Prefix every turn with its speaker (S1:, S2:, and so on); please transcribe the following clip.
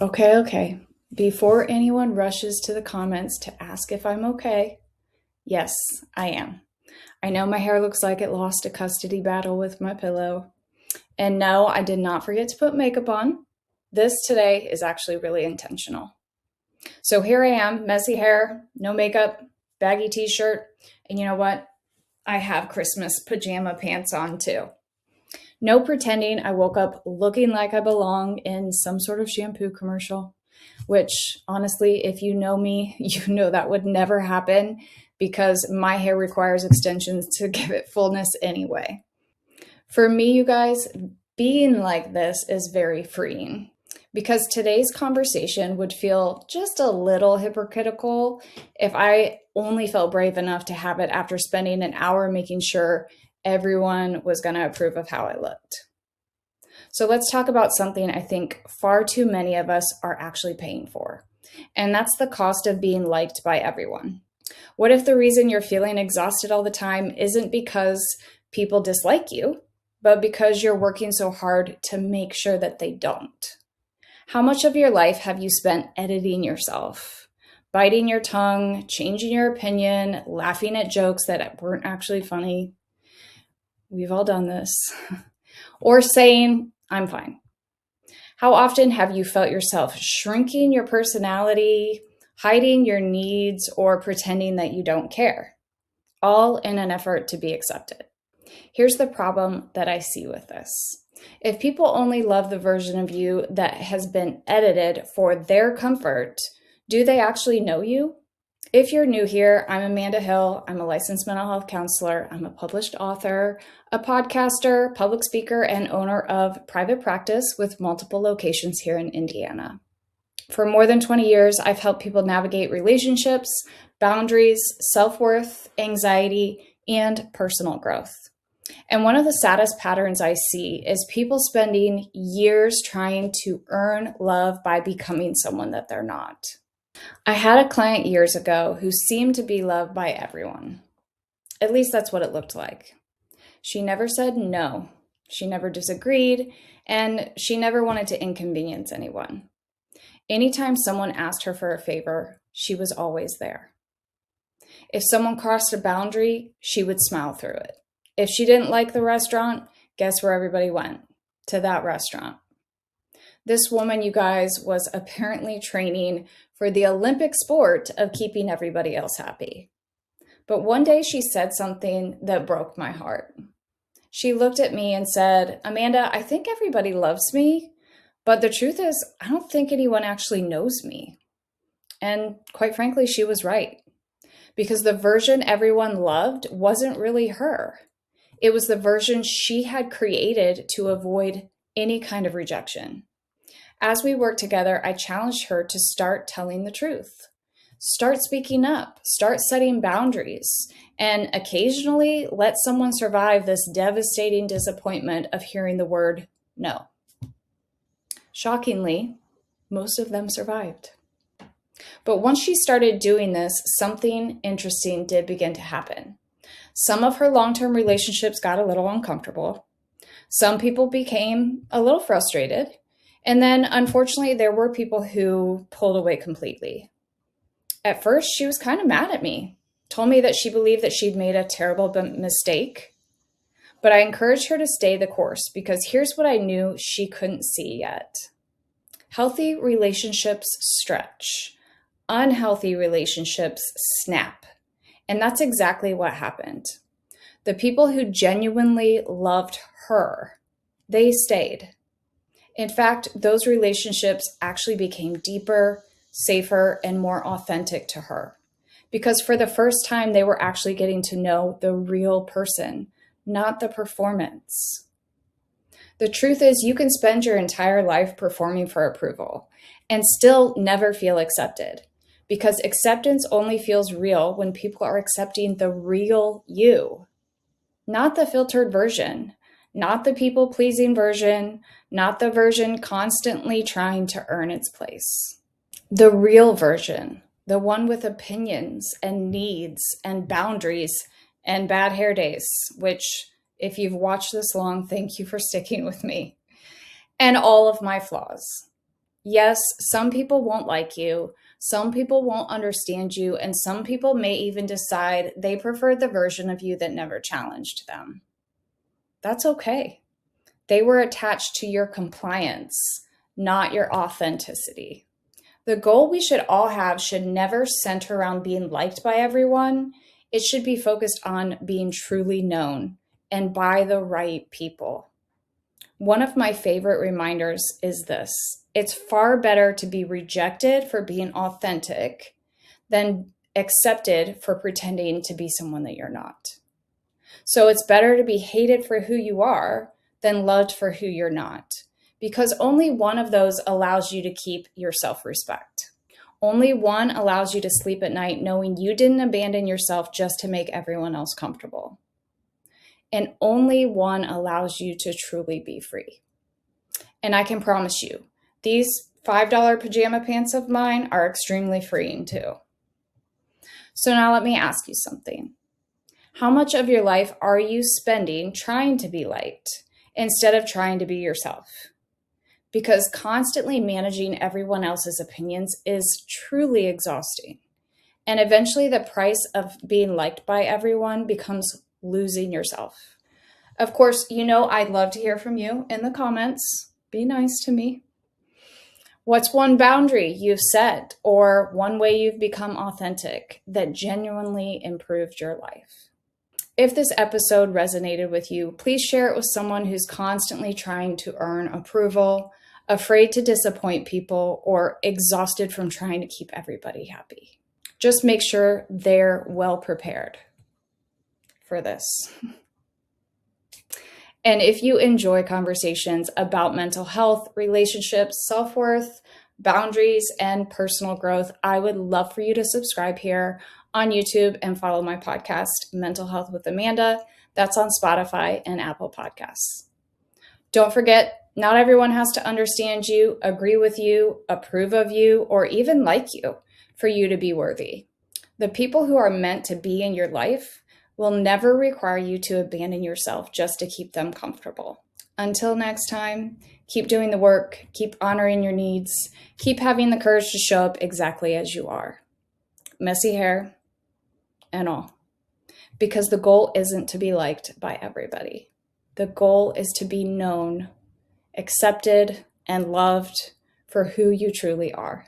S1: Okay. Before anyone rushes to the comments to ask if I'm okay, yes, I am. I know my hair looks like it lost a custody battle with my pillow. And no, I did not forget to put makeup on. This today is actually really intentional. So here I am, messy hair, no makeup, baggy t shirt. And you know what? I have Christmas pajama pants on too. No pretending I woke up looking like I belong in some sort of shampoo commercial, which honestly, if you know me, you know that would never happen because my hair requires extensions to give it fullness anyway. For me, you guys, being like this is very freeing because today's conversation would feel just a little hypocritical if I only felt brave enough to have it after spending an hour making sure everyone was going to approve of how I looked. So let's talk about something I think far too many of us are actually paying for, and that's the cost of being liked by everyone. What if the reason you're feeling exhausted all the time isn't because people dislike you, but because you're working so hard to make sure that they don't? How much of your life have you spent editing yourself, biting your tongue, changing your opinion, laughing at jokes that weren't actually funny? We've all done this. Or saying, I'm fine. How often have you felt yourself shrinking your personality, hiding your needs, or pretending that you don't care? All in an effort to be accepted. Here's the problem that I see with this. If people only love the version of you that has been edited for their comfort, do they actually know you? If you're new here, I'm Amanda Hill. I'm a licensed mental health counselor. I'm a published author, a podcaster, public speaker, and owner of private practice with multiple locations here in Indiana. For more than 20 years, I've helped people navigate relationships, boundaries, self-worth, anxiety, and personal growth. And one of the saddest patterns I see is people spending years trying to earn love by becoming someone that they're not. I had a client years ago who seemed to be loved by everyone. At least that's what it looked like. She never said no. She never disagreed, and she never wanted to inconvenience anyone. Anytime someone asked her for a favor, she was always there. If someone crossed a boundary, she would smile through it. If she didn't like the restaurant, guess where everybody went? To that restaurant. This woman, you guys, was apparently training for the Olympic sport of keeping everybody else happy. But one day she said something that broke my heart. She looked at me and said, Amanda, I think everybody loves me, but the truth is, I don't think anyone actually knows me. And quite frankly, she was right. Because the version everyone loved wasn't really her. It was the version she had created to avoid any kind of rejection. As we worked together, I challenged her to start telling the truth. Start speaking up, start setting boundaries, and occasionally let someone survive this devastating disappointment of hearing the word no. Shockingly, most of them survived. But once she started doing this, something interesting did begin to happen. Some of her long-term relationships got a little uncomfortable. Some people became a little frustrated. And then, unfortunately, there were people who pulled away completely. At first, she was kind of mad at me, told me that she believed that she'd made a terrible mistake. But I encouraged her to stay the course because here's what I knew she couldn't see yet. Healthy relationships stretch. Unhealthy relationships snap. And that's exactly what happened. The people who genuinely loved her, they stayed. In fact, those relationships actually became deeper, safer, and more authentic to her. Because for the first time, they were actually getting to know the real person, not the performance. The truth is, you can spend your entire life performing for approval and still never feel accepted. Because acceptance only feels real when people are accepting the real you, not the filtered version. Not the people-pleasing version, not the version constantly trying to earn its place. The real version, the one with opinions and needs and boundaries and bad hair days, which, if you've watched this long, thank you for sticking with me, and all of my flaws. Yes, some people won't like you, some people won't understand you, and some people may even decide they prefer the version of you that never challenged them. That's okay. They were attached to your compliance, not your authenticity. The goal we should all have should never center around being liked by everyone. It should be focused on being truly known and by the right people. One of my favorite reminders is this: it's far better to be rejected for being authentic than accepted for pretending to be someone that you're not. So it's better to be hated for who you are than loved for who you're not, because only one of those allows you to keep your self-respect. Only one allows you to sleep at night knowing you didn't abandon yourself just to make everyone else comfortable. And only one allows you to truly be free. And I can promise you, these $5 pajama pants of mine are extremely freeing too. So now let me ask you something. How much of your life are you spending trying to be liked instead of trying to be yourself? Because constantly managing everyone else's opinions is truly exhausting. And eventually the price of being liked by everyone becomes losing yourself. Of course, you know I'd love to hear from you in the comments. Be nice to me. What's one boundary you've set or one way you've become authentic that genuinely improved your life? If this episode resonated with you, please share it with someone who's constantly trying to earn approval, afraid to disappoint people, or exhausted from trying to keep everybody happy. Just make sure they're well prepared for this. And if you enjoy conversations about mental health, relationships, self-worth, boundaries, and personal growth, I would love for you to subscribe here on YouTube and follow my podcast, Mental Health with Amanda. That's on Spotify and Apple Podcasts. Don't forget, not everyone has to understand you, agree with you, approve of you, or even like you for you to be worthy. The people who are meant to be in your life will never require you to abandon yourself just to keep them comfortable. Until next time, keep doing the work, keep honoring your needs, keep having the courage to show up exactly as you are. Messy hair and all. Because the goal isn't to be liked by everybody. The goal is to be known, accepted, and loved for who you truly are.